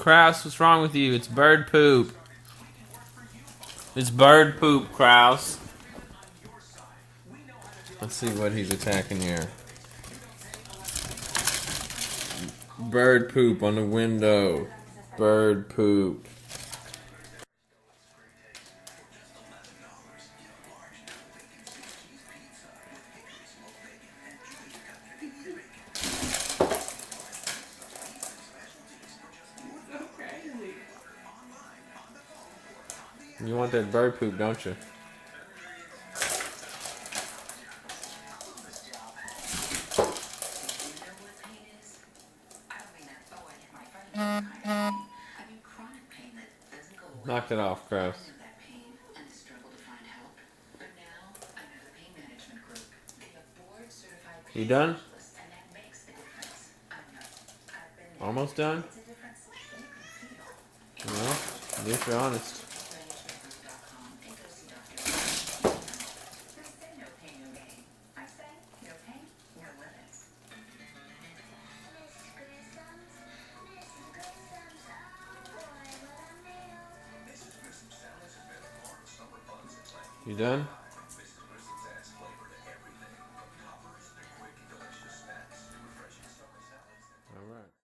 Krauss, what's wrong with you? It's bird poop. It's bird poop, Krauss. Let's see what he's attacking here. Bird poop on the window. Bird poop. You want that bird poop, don't you? Knocked it off, Krauss. You done? Almost done? Well, at least you're honest. You done?